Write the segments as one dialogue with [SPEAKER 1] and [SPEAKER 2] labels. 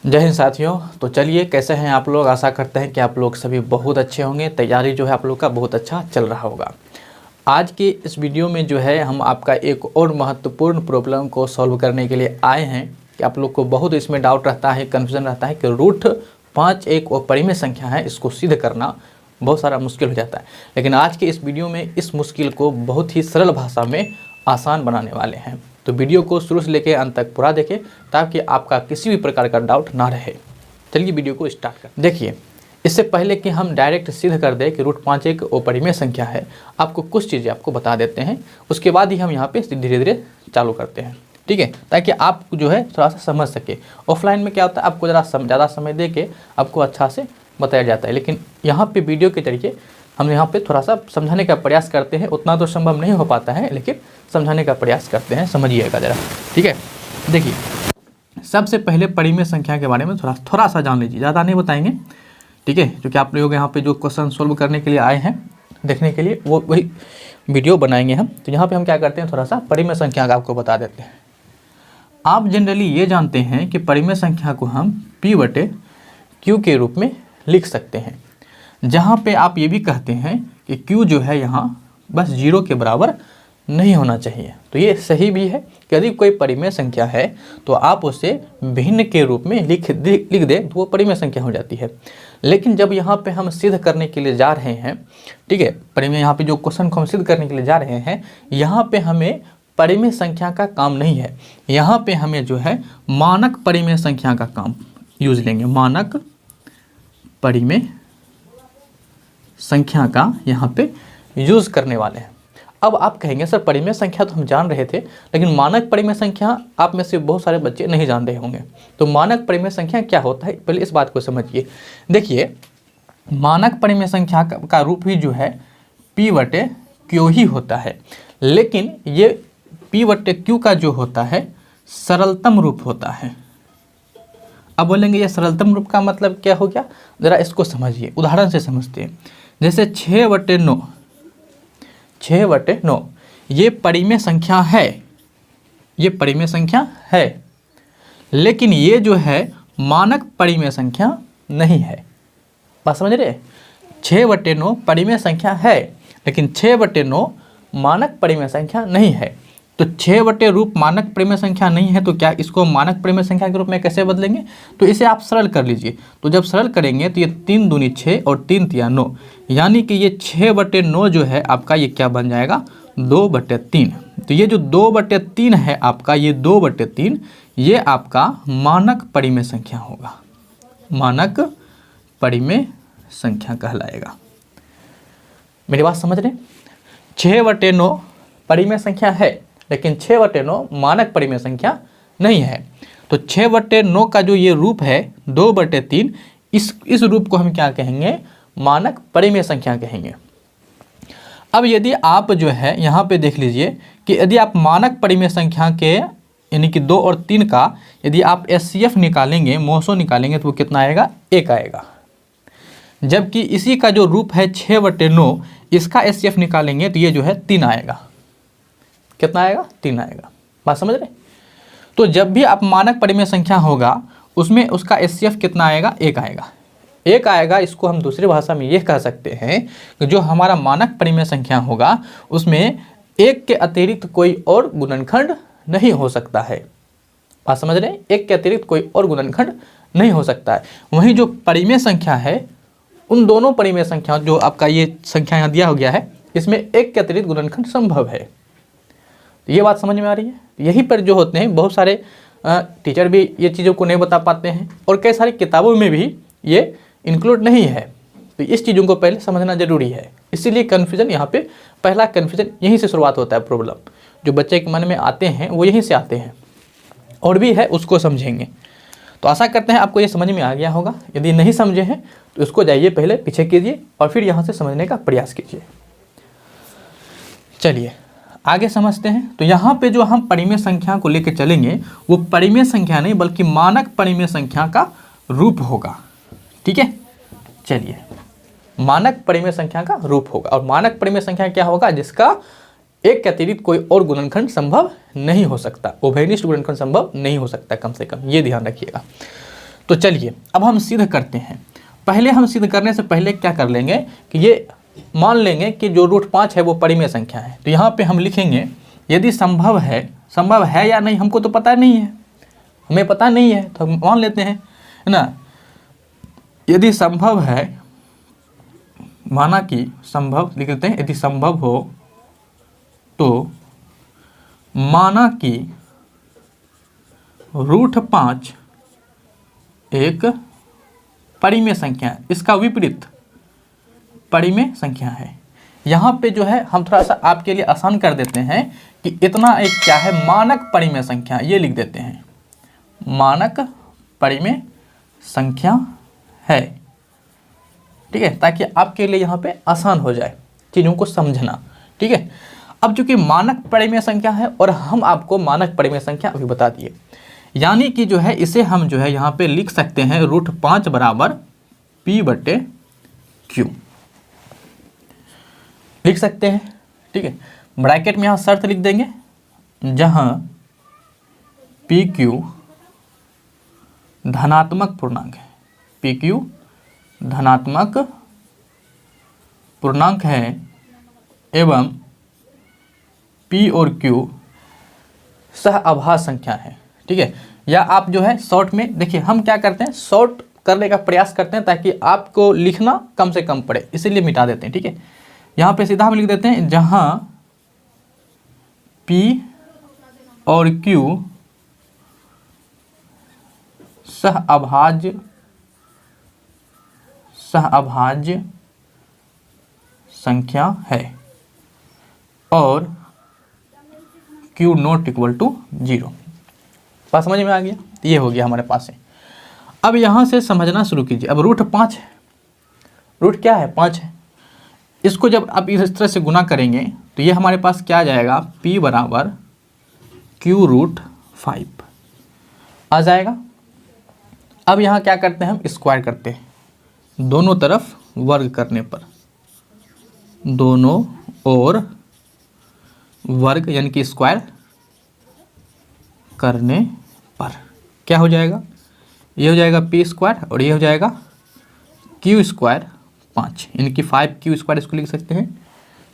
[SPEAKER 1] जय हिंद साथियों। तो चलिए, कैसे हैं आप लोग। आशा करते हैं कि आप लोग सभी बहुत अच्छे होंगे। तैयारी जो है आप लोग का बहुत अच्छा चल रहा होगा। आज की इस वीडियो में जो है हम आपका एक और महत्वपूर्ण प्रॉब्लम को सॉल्व करने के लिए आए हैं कि आप लोग को बहुत इसमें डाउट रहता है, कन्फ्यूजन रहता है कि रूट 5 एक और परिमेय संख्या है, इसको सिद्ध करना बहुत सारा मुश्किल हो जाता है। लेकिन आज के इस वीडियो में इस मुश्किल को बहुत ही सरल भाषा में आसान बनाने वाले हैं। तो वीडियो को शुरू से लेकर अंत तक पूरा देखें ताकि आपका किसी भी प्रकार का डाउट ना रहे। चलिए वीडियो को स्टार्ट करें। देखिए, इससे पहले कि हम डायरेक्ट सिद्ध कर दें कि रूट 5 एक अपरिमेय संख्या है, आपको कुछ चीज़ें आपको बता देते हैं। उसके बाद ही हम यहाँ पे धीरे धीरे चालू करते हैं, ठीक है, ताकि आप जो है थोड़ा सा समझ सके। ऑफलाइन में क्या होता है, आपको ज़रा ज़्यादा समय दे के आपको अच्छा से बताया जाता है, लेकिन यहाँ पे वीडियो के जरिए हम यहाँ पे थोड़ा सा समझाने का प्रयास करते हैं। उतना तो संभव नहीं हो पाता है, लेकिन समझाने का प्रयास करते हैं। समझिएगा ज़रा, ठीक है। देखिए, सबसे पहले परिमेय संख्या के बारे में थोड़ा सा जान लीजिए, ज़्यादा नहीं बताएंगे, ठीक है। क्योंकि आप लोग यहाँ पे जो क्वेश्चन सोल्व करने के लिए आए हैं देखने के लिए, वो वही वीडियो बनाएंगे हम। तो यहाँ पे हम क्या करते हैं, थोड़ा सा परिमेय संख्या का आपको बता देते हैं। आप जनरली ये जानते हैं कि परिमेय संख्या को हम P/Q के रूप में लिख सकते हैं, जहाँ पे आप ये भी कहते हैं कि Q जो है यहाँ बस 0 के बराबर नहीं होना चाहिए। तो ये सही भी है कि यदि कोई परिमेय संख्या है तो आप उसे भिन्न के रूप में लिख दें तो वो परिमेय संख्या हो जाती है। लेकिन जब यहाँ पे हम सिद्ध करने के लिए जा रहे हैं, ठीक है, परिमेय यहाँ पे जो क्वेश्चन को हम सिद्ध करने के लिए जा रहे हैं, यहाँ पे हमें परिमेय संख्या का काम नहीं है। यहाँ पे हमें जो है मानक परिमेय संख्या का काम यूज लेंगे। मानक परिमेय संख्या का यहाँ पे यूज करने वाले हैं। अब आप कहेंगे सर परिमेय संख्या तो हम जान रहे थे, लेकिन मानक परिमेय संख्या आप में से बहुत सारे बच्चे नहीं जान रहे होंगे। तो मानक परिमेय संख्या क्या होता है, पहले इस बात को समझिए। देखिए, मानक परिमेय संख्या का रूप ही जो है P/Q ही होता है, लेकिन ये P/Q का जो होता है सरलतम रूप होता है। अब बोलेंगे ये सरलतम रूप का मतलब क्या हो गया, ज़रा इसको समझिए, उदाहरण से समझते हैं। जैसे 6/9 ये परिमेय संख्या है, ये परिमेय संख्या है, लेकिन ये जो है मानक परिमेय संख्या नहीं है। बात समझ रहे? 6/9 परिमेय संख्या है, लेकिन 6/9 मानक परिमेय संख्या नहीं है। तो 6 रूप मानक परिमेय संख्या नहीं है, तो क्या इसको मानक परिमेय संख्या के रूप में कैसे बदलेंगे? तो इसे आप सरल कर लीजिए। तो जब सरल करेंगे तो ये 3 दूनी 6 और 3 तिया 9, यानी कि ये 6/9 जो है आपका ये क्या बन जाएगा, 2/3। तो ये जो 2/3 है आपका, ये 2/3 ये आपका मानक परिमेय संख्या होगा, मानक परिमेय संख्या कहलाएगा। मेरी बात समझ रहे? 6/9 परिमेय संख्या है, लेकिन 6/9 मानक परिमेय संख्या नहीं है। तो 6/9 का जो ये रूप है 2/3, इस रूप को हम क्या कहेंगे, मानक परिमेय संख्या कहेंगे। अब यदि आप जो है यहाँ पे देख लीजिए कि यदि आप मानक परिमेय संख्या के यानी कि 2 और 3 का यदि आप SCF निकालेंगे, मोसो निकालेंगे, तो वो कितना आएगा, 1 आएगा। जबकि इसी का जो रूप है 6/9, इसका SCF निकालेंगे तो ये जो है 3 आएगा। कितना आएगा, 3 आएगा। बात समझ रहे? तो जब भी आप मानक परिमेय संख्या होगा उसमें उसका SCF कितना आएगा, 1 आएगा। 1 आएगा। इसको हम दूसरी भाषा में ये कह सकते हैं कि जो हमारा मानक परिमेय संख्या होगा उसमें 1 के अतिरिक्त कोई और गुणनखंड नहीं हो सकता है। बात समझ रहे हैं? 1 के अतिरिक्त कोई और गुणनखंड नहीं हो सकता है। वहीं जो परिमेय संख्या है, उन दोनों परिमेय संख्या जो आपका ये संख्या यहाँ दिया हो गया है, इसमें 1 के अतिरिक्त गुणनखंड संभव है। तो ये बात समझ में आ रही है? यहीं पर जो होते हैं बहुत सारे टीचर भी ये चीज़ों को नहीं बता पाते हैं, और कई सारी किताबों में भी ये इंक्लूड नहीं है। तो इस चीज़ों को पहले समझना जरूरी है। इसीलिए कन्फ्यूजन यहाँ पे, पहला कन्फ्यूजन यहीं से शुरुआत होता है। प्रॉब्लम जो बच्चे के मन में आते हैं वो यहीं से आते हैं, और भी है उसको समझेंगे। तो आशा करते हैं आपको ये समझ में आ गया होगा। यदि नहीं समझे हैं तो इसको जाइए पहले पीछे कीजिए और फिर यहाँ से समझने का प्रयास कीजिए। चलिए आगे समझते हैं। तो यहाँ पे जो हम परिमेय संख्या को लेकर चलेंगे वो परिमेय संख्या नहीं बल्कि मानक परिमेय संख्या का रूप होगा, ठीक है। चलिए, मानक परिमेय संख्या का रूप होगा, और मानक परिमेय संख्या क्या होगा, जिसका 1 के अतिरिक्त कोई और गुणनखंड संभव नहीं हो सकता, उभयनिष्ठ गुणनखंड संभव नहीं हो सकता, कम से कम ये ध्यान रखिएगा। तो चलिए अब हम सिद्ध करते हैं। पहले हम सिद्ध करने से पहले क्या कर लेंगे कि ये मान लेंगे कि जो रूट 5 है वो परिमेय संख्या है। तो यहाँ पे हम लिखेंगे यदि संभव है या नहीं हमको तो पता नहीं है, हमें पता नहीं है तो हम मान लेते हैं, है ना। यदि संभव है, माना कि संभव लिख देते हैं, यदि संभव हो तो माना कि रूट 5 एक परिमेय संख्या है, इसका विपरीत परिमेय संख्या है। यहाँ पे जो है हम थोड़ा सा आपके लिए आसान कर देते हैं कि इतना एक क्या है, मानक परिमेय संख्या, ये लिख देते हैं मानक परिमेय संख्या है, ठीक है, ताकि आपके लिए यहाँ पे आसान हो जाए चीज़ों को समझना, ठीक है। अब चूंकि मानक परिमेय संख्या है और हम आपको मानक परिमेय संख्या अभी बता दिए, यानी कि जो है इसे हम जो है यहाँ पे लिख सकते हैं रूट 5 बराबर P/Q लिख सकते हैं, ठीक है। ब्रैकेट में यहाँ शर्त लिख देंगे जहाँ PQ धनात्मक पूर्णांक है, PQ धनात्मक पूर्णांक है एवं P और Q सहअभाज्य संख्या है, ठीक है। या आप जो है शॉर्ट में देखिए, हम क्या करते हैं शॉर्ट करने का प्रयास करते हैं ताकि आपको लिखना कम से कम पड़े, इसीलिए मिटा देते हैं, ठीक है। यहाँ पे सीधा हम लिख देते हैं जहाँ P और Q सहअभाज्य संख्या है और Q नॉट इक्वल टू 0। बात समझ में आ गया, ये हो गया हमारे पास है। अब यहाँ से समझना शुरू कीजिए। अब रूट 5 है, रूट क्या है 5 है, इसको जब आप इस तरह से गुना करेंगे तो ये हमारे पास क्या आ जाएगा, P बराबर Q रूट 5 आ जाएगा। अब यहाँ क्या करते हैं हम स्क्वायर करते हैं, दोनों तरफ वर्ग करने पर, दोनों ओर वर्ग यानी कि स्क्वायर करने पर क्या हो जाएगा, ये हो जाएगा P स्क्वायर और ये हो जाएगा Q स्क्वायर 5, यानी कि 5Q स्क्वायर, इसको लिख सकते हैं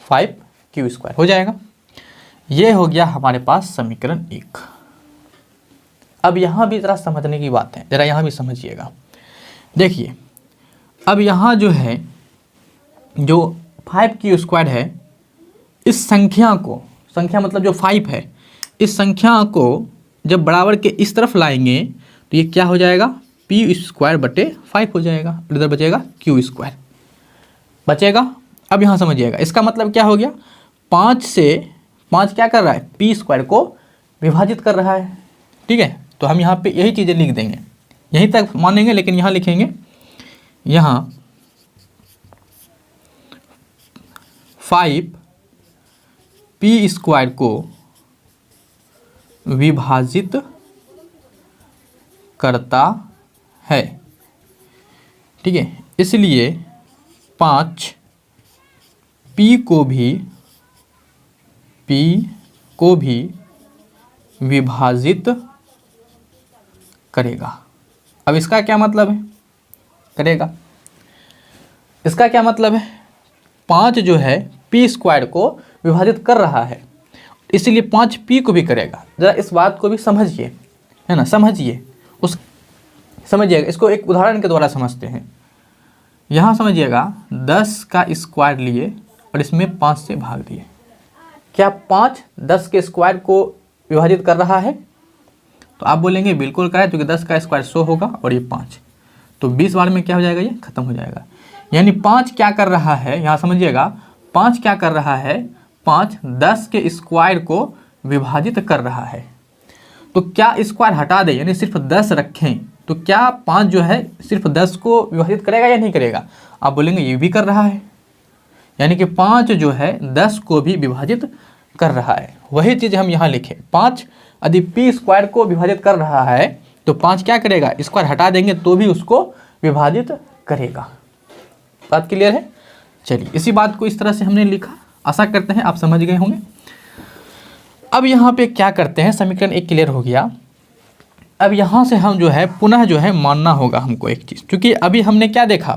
[SPEAKER 1] 5Q स्क्वायर हो जाएगा। ये हो गया हमारे पास समीकरण 1। अब यहाँ भी ज़रा समझने की बात है, ज़रा यहाँ भी समझिएगा। देखिए अब यहाँ जो है जो 5Q स्क्वायर है, इस संख्या को, संख्या मतलब जो 5 है, इस संख्या को जब बराबर के इस तरफ लाएंगे तो ये क्या हो जाएगा, P स्क्वायर बटे 5 हो जाएगा और इधर बचेगा Q स्क्वायर बचेगा। अब यहाँ समझिएगा, इसका मतलब क्या हो गया, 5 से 5 क्या कर रहा है, P स्क्वायर को विभाजित कर रहा है, ठीक है। तो हम यहाँ पे यही चीज़ें लिख देंगे, यहीं तक मानेंगे, लेकिन यहाँ लिखेंगे यहाँ 5P स्क्वायर को विभाजित करता है, ठीक है। इसलिए 5P को भी विभाजित करेगा। अब इसका क्या मतलब है, करेगा, इसका क्या मतलब है, 5 जो है P स्क्वायर को विभाजित कर रहा है, इसलिए 5P को भी करेगा। ज़रा इस बात को भी समझिए, है ना, समझिए, समझिएगा। इसको एक उदाहरण के द्वारा समझते हैं। यहाँ समझिएगा 10 का स्क्वायर लिए और इसमें 5 से भाग दिए, क्या 5 10 के स्क्वायर को विभाजित कर रहा है, तो आप बोलेंगे बिल्कुल कर रहा है, क्योंकि 10 का स्क्वायर 100 होगा और ये 5, तो 20 बार में क्या हो जाएगा, ये खत्म हो जाएगा। यानी 5 क्या कर रहा है, यहाँ समझिएगा 5 क्या कर रहा है, 5 10 के स्क्वायर को विभाजित कर रहा है। तो क्या स्क्वायर हटा दें यानी सिर्फ 10 रखें तो क्या 5 जो है सिर्फ 10 को विभाजित करेगा या नहीं करेगा, आप बोलेंगे ये भी कर रहा है, यानी कि 5 जो है 10 को भी विभाजित कर रहा है। वही चीज़ हम यहाँ लिखें, 5 यदि P स्क्वायर को विभाजित कर रहा है तो 5 क्या करेगा, स्क्वायर हटा देंगे तो भी उसको विभाजित करेगा। बात क्लियर है। चलिए इसी बात को इस तरह से हमने लिखा, आशा करते हैं आप समझ गए होंगे। अब यहाँ पे क्या करते हैं, समीकरण 1 क्लियर हो गया। अब यहाँ से हम जो है पुनः जो है मानना होगा हमको एक चीज़, क्योंकि अभी हमने क्या देखा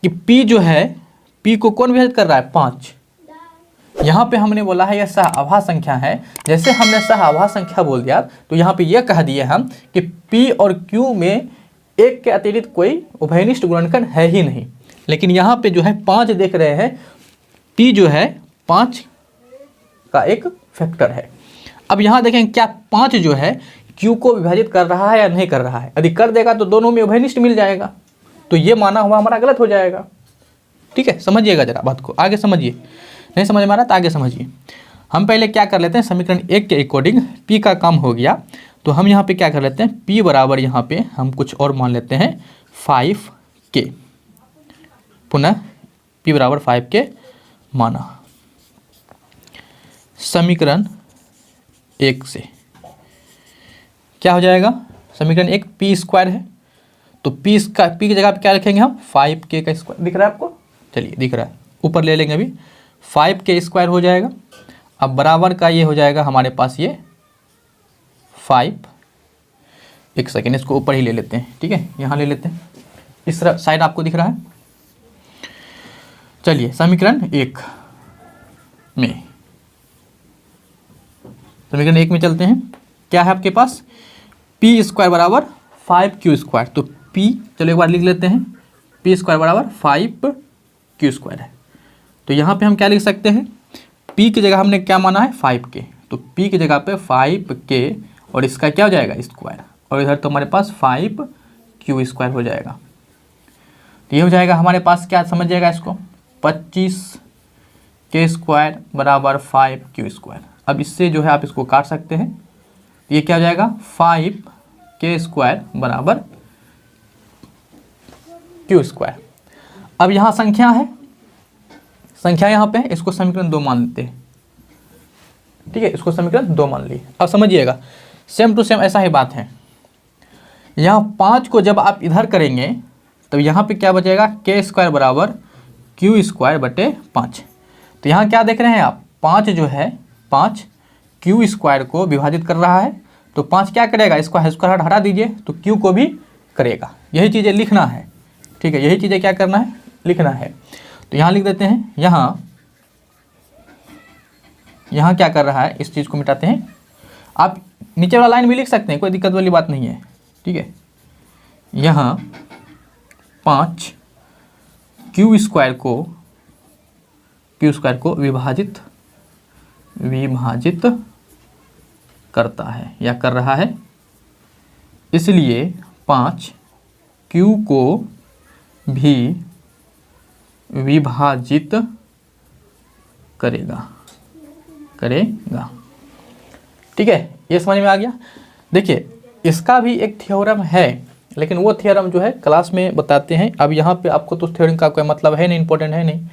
[SPEAKER 1] कि P जो है, P को कौन विभाजित कर रहा है, 5। यहाँ पे हमने बोला है यह सहआभास संख्या है। जैसे हमने सहआभास संख्या बोल दिया तो यहाँ पे यह कह दिए हम कि P और Q में एक के अतिरिक्त कोई उभयनिष्ठ गुणनखंड है ही नहीं। लेकिन यहाँ पे जो है 5 देख रहे हैं, P जो है 5 का एक फैक्टर है। अब यहाँ देखें क्या 5 जो है Q को विभाजित कर रहा है या नहीं कर रहा है। यदि कर देगा तो दोनों में उभयनिष्ठ मिल जाएगा, तो ये माना हुआ हमारा गलत हो जाएगा। ठीक है, समझिएगा जरा बात को, आगे समझिए। नहीं समझ में आ रहा तो आगे समझिए। हम पहले क्या कर लेते हैं, समीकरण 1 के अकॉर्डिंग P का काम हो गया तो हम यहाँ पे क्या कर लेते हैं, P बराबर यहाँ पे हम कुछ और मान लेते हैं 5K। पुनः P बराबर 5K माना। समीकरण 1 से क्या हो जाएगा, समीकरण 1 P² है तो P की जगह पे क्या रखेंगे हम, 5K का स्क्वायर। दिख रहा है आपको, चलिए दिख रहा है, ऊपर ले लेंगे अभी, 5K² हो जाएगा। अब बराबर का ये हो जाएगा हमारे पास ये 5। एक सेकेंड, इसको ऊपर ही ले लेते हैं, ठीक है, यहाँ ले लेते हैं, इस तरह साइड आपको दिख रहा है। चलिए समीकरण 1 में, समीकरण 1 में चलते हैं। क्या है आपके पास, P² बराबर 5Q²। तो P, चलो एक बार लिख लेते हैं, P² बराबर 5Q² है। तो यहाँ पे हम क्या लिख सकते हैं, P की जगह हमने क्या माना है, 5K। तो P की जगह पे 5K और इसका क्या हो जाएगा, स्क्वायर, और इधर तो हमारे पास 5Q² हो जाएगा। तो ये हो जाएगा हमारे पास, क्या समझ जाएगा इसको, 25K² बराबर 5Q²। अब इससे जो है आप इसको काट सकते हैं, ये क्या हो जाएगा, 5K² बराबर Q²। अब यहाँ संख्या है, संख्या यहाँ पे, इसको समीकरण 2 मान लेते हैं। ठीक है, इसको समीकरण 2 मान लिए। अब समझिएगा, सेम टू सेम ऐसा ही बात है। यहाँ 5 को जब आप इधर करेंगे तो यहाँ पे क्या बचेगा, K² बराबर Q² बटे 5। तो यहाँ क्या देख रहे हैं आप, 5 जो है, 5 Q² को विभाजित कर रहा है, तो 5 क्या करेगा, इसको हटा दीजिए तो Q को भी करेगा। यही चीज़ें लिखना है, ठीक है, यही चीज़ें क्या करना है, लिखना है। तो यहाँ लिख देते हैं, यहाँ क्या कर रहा है, इस चीज़ को मिटाते हैं। आप नीचे वाला लाइन भी लिख सकते हैं, कोई दिक्कत वाली बात नहीं है। ठीक है, यहाँ 5 Q² को विभाजित करता है या कर रहा है, इसलिए 5 Q को भी विभाजित करेगा। ठीक है, ये समझ में आ गया। देखिए इसका भी एक थ्योरम है, लेकिन वो थ्योरम जो है क्लास में बताते हैं। अब यहाँ पे आपको तो थ्योरम का कोई मतलब है नहीं, इंपॉर्टेंट है नहीं।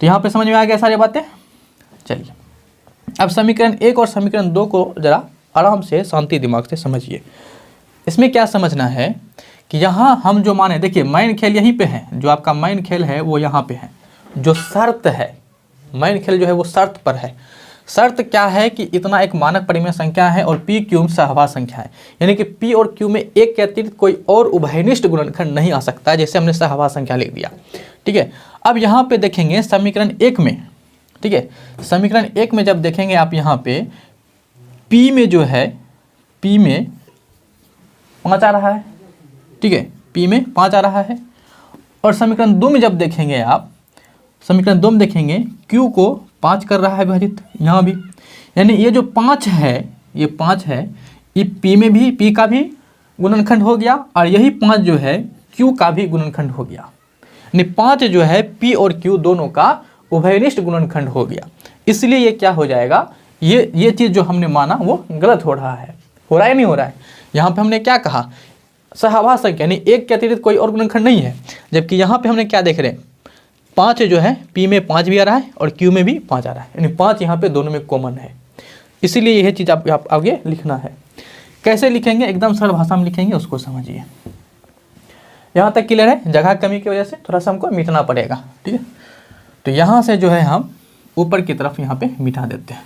[SPEAKER 1] तो यहाँ पे समझ में आ गया सारी बातें। चलिए अब समीकरण 1 और समीकरण 2 को जरा आराम से शांति दिमाग से समझिए। इसमें क्या समझना है कि यहाँ हम जो माने, देखिए मेन खेल यहीं पे है, जो आपका मेन खेल है वो यहाँ पे है। जो शर्त है, मेन खेल जो है वो शर्त पर है। शर्त क्या है कि इतना एक मानक परिमेय संख्या है और P Q सहआभास संख्या है, यानी कि P और Q में एक के अतिरिक्त कोई और उभयनिष्ठ गुणनखंड नहीं आ सकता, जैसे हमने सहआभास संख्या लिख दिया। ठीक है, अब यहाँ पे देखेंगे समीकरण 1 में, ठीक है, समीकरण 1 में जब देखेंगे आप यहाँ पे P में जो है, P में 5 आ रहा है। ठीक है, P में 5 आ रहा है। और समीकरण 2 में जब देखेंगे आप, समीकरण 2 में देखेंगे Q को 5 कर रहा है विभाजित, यहाँ भी, यानी ये जो 5 है, ये 5 है, ये P में भी, P का भी गुणनखंड हो गया, और यही 5 जो है Q का भी गुणनखंड हो गया। यानी 5 जो है P और Q दोनों का उभयनिष्ठ गुणनखंड हो गया। इसलिए ये क्या हो जाएगा, ये चीज़ जो हमने माना वो गलत हो रहा है या नहीं हो रहा है। यहाँ पे हमने क्या कहा, सहआभास संख्या, यानी एक के अतिरिक्त कोई और गुणनखंड नहीं है। जबकि यहाँ पे हमने क्या देख रहे हैं, 5 जो है P में 5 भी आ रहा है और Q में भी 5 आ रहा है, यानी 5 यहाँ पे दोनों में कॉमन है। इसीलिए यह चीज़ आप आगे लिखना है। कैसे लिखेंगे, एकदम सरल भाषा में लिखेंगे, उसको समझिए। यहाँ तक क्लियर है। जगह कमी की वजह से थोड़ा सा हमको मिटाना पड़ेगा। ठीक है, तो यहाँ से जो है हम ऊपर की तरफ यहाँ पे मिटा देते हैं।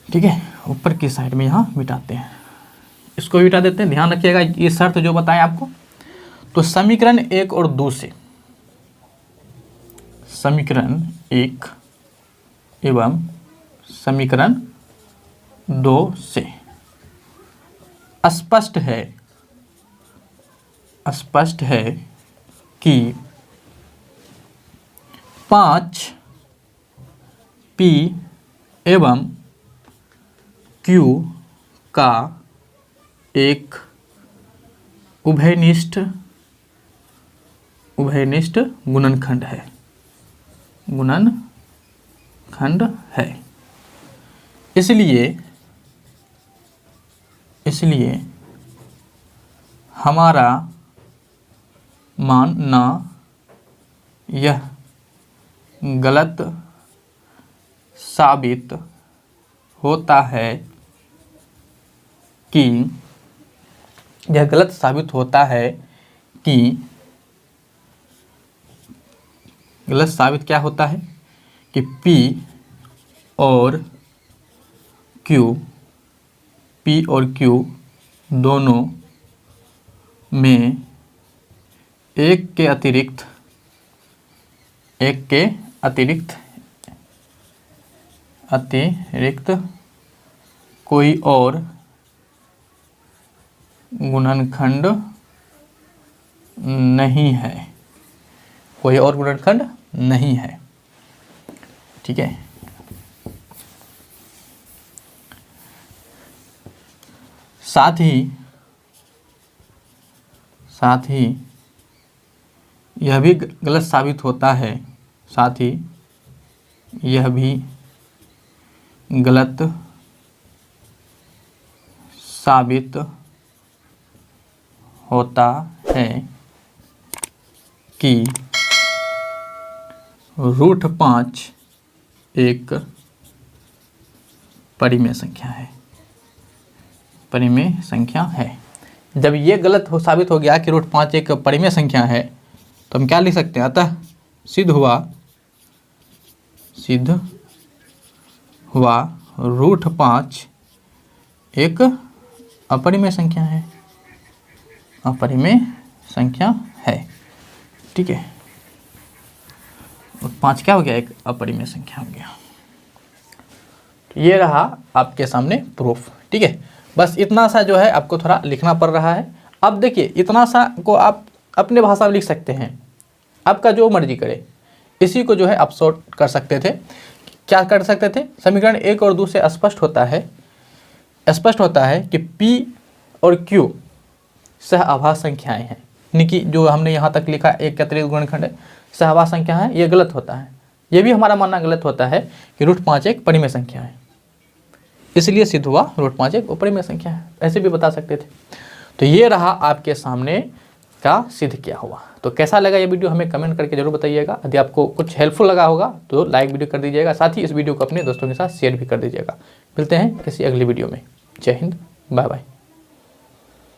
[SPEAKER 1] ठीक है, ऊपर की साइड में यहाँ मिटाते हैं। इसको भी हटा देते हैं, ध्यान रखिएगा ये शर्त जो बताएं आपको। तो समीकरण 1 और 2 से, समीकरण 1 एवं समीकरण 2 से स्पष्ट है कि 5p एवं q का एक उभयनिष्ठ गुणनखंड है। इसलिए हमारा मानना यह गलत साबित होता है कि गलत साबित क्या होता है कि P और Q दोनों में एक के अतिरिक्त कोई और गुणनखंड नहीं है, ठीक है। साथ ही यह भी गलत साबित होता है, कि √5 एक परिमेय संख्या है। जब ये गलत साबित हो गया कि √5 एक परिमेय संख्या है, तो हम क्या लिख सकते हैं, अतः सिद्ध हुआ √5 एक अपरिमेय संख्या है, ठीक है। और 5 क्या हो गया, एक अपरिमेय संख्या हो गया। तो ये रहा आपके सामने प्रूफ, ठीक है। बस इतना सा जो है आपको थोड़ा लिखना पड़ रहा है। अब देखिए इतना सा को आप अपने भाषा में लिख सकते हैं, आपका जो मर्जी करे। इसी को जो है आप शॉर्ट कर सकते थे। क्या कर सकते थे, समीकरण 1 और 2 से स्पष्ट होता है कि P और Q सहआभास संख्याएं हैं, यानी कि जो हमने यहाँ तक लिखा एक के अतिरिक्त गुणनखंड है, सहआभास संख्या है, ये गलत होता है। ये भी हमारा मानना गलत होता है कि √5 एक परिमेय संख्या है, इसलिए सिद्ध हुआ √5 एक अपरिमेय संख्या है, ऐसे भी बता सकते थे। तो ये रहा आपके सामने का सिद्ध किया हुआ। तो कैसा लगा ये वीडियो हमें कमेंट करके जरूर बताइएगा। यदि आपको कुछ हेल्पफुल लगा होगा तो लाइक वीडियो कर दीजिएगा, साथ ही इस वीडियो को अपने दोस्तों के साथ शेयर भी कर दीजिएगा। मिलते हैं किसी अगली वीडियो में। जय हिंद, बाय बाय।